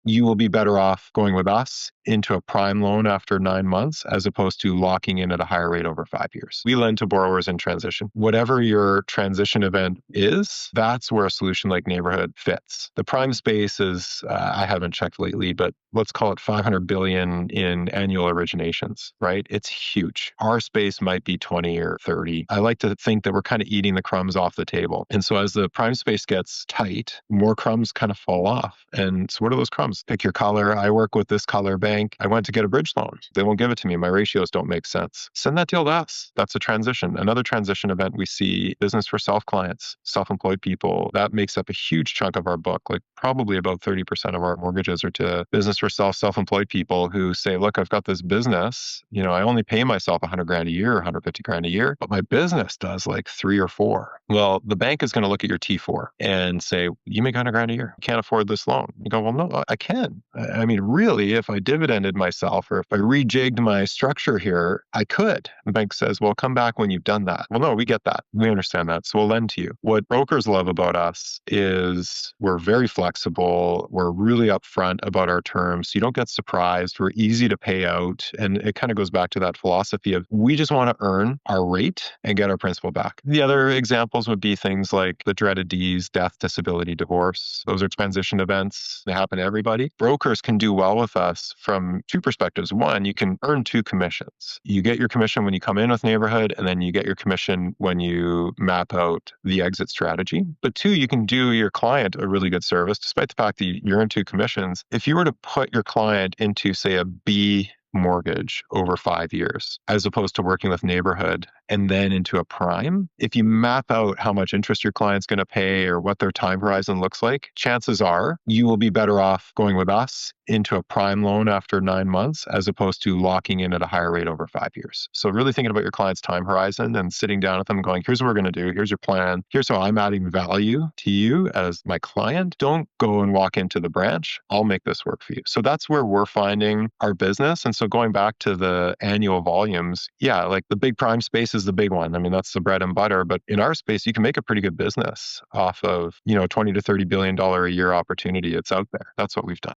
you will be better off going with us into a prime loan after 9 months as opposed to locking in at a higher rate over 5 years. We lend to borrowers in transition. Whatever your transition event is, that's where a solution like Neighbourhood fits. The prime space is, I haven't checked lately, but let's call it 500 billion in annual originations, right? It's huge. Our space might be 20 or 30. I like to think that we're kind of eating the crumbs off the table. And so as the prime space gets tight, more crumbs kind of fall off. And so what are those crumbs? Pick your color. I work with this color bank. I went to get a bridge loan. They won't give it to me. My ratios don't make sense. Send that deal to us. That's a transition. Another transition event we see, business for self clients, self-employed people. That makes up a huge chunk of our book. Like probably about 30% of our mortgages are to business for self-employed people who say, look, I've got this business. I only pay myself 100 grand a year, 150 grand a year, but my business does like 3 or 4. Well, the bank is going to look at your T4 and say, you make 100 grand a year. You can't afford this loan. You go, well, no, I can. I mean, really, if I dividended myself or if I rejigged my structure here, I could. The bank says, well, come back when you've done that. Well, no, we get that. We understand that. So we'll lend to you. What brokers love about us is we're very flexible. We're really upfront about our terms. So you don't get surprised. We're easy to pay out. And it kind of goes back to that philosophy of we just want to earn our rate and get our principal back. The other examples would be things like the dreaded Ds, death, disability, divorce. Those are transition events. They happen to everybody. Brokers can do well with us from two perspectives. One, you can earn two commissions. You get your commission when you come in with Neighbourhood, and then you get your commission when you map out the exit strategy. But two, you can do your client a really good service, despite the fact that you earn two commissions. If you were to put your client into, say, a B mortgage over 5 years, as opposed to working with Neighbourhood and then into a prime, if you map out how much interest your client's going to pay or what their time horizon looks like, chances are you will be better off going with us into a prime loan after 9 months, as opposed to locking in at a higher rate over 5 years. So really thinking about your client's time horizon and sitting down with them and going, here's what we're going to do. Here's your plan. Here's how I'm adding value to you as my client. Don't go and walk into the branch. I'll make this work for you. So that's where we're finding our business. And so going back to the annual volumes, yeah, like the big prime space is the big one. I mean, that's the bread and butter. But in our space, you can make a pretty good business off of, 20 to $30 billion a year opportunity. It's out there. That's what we've done.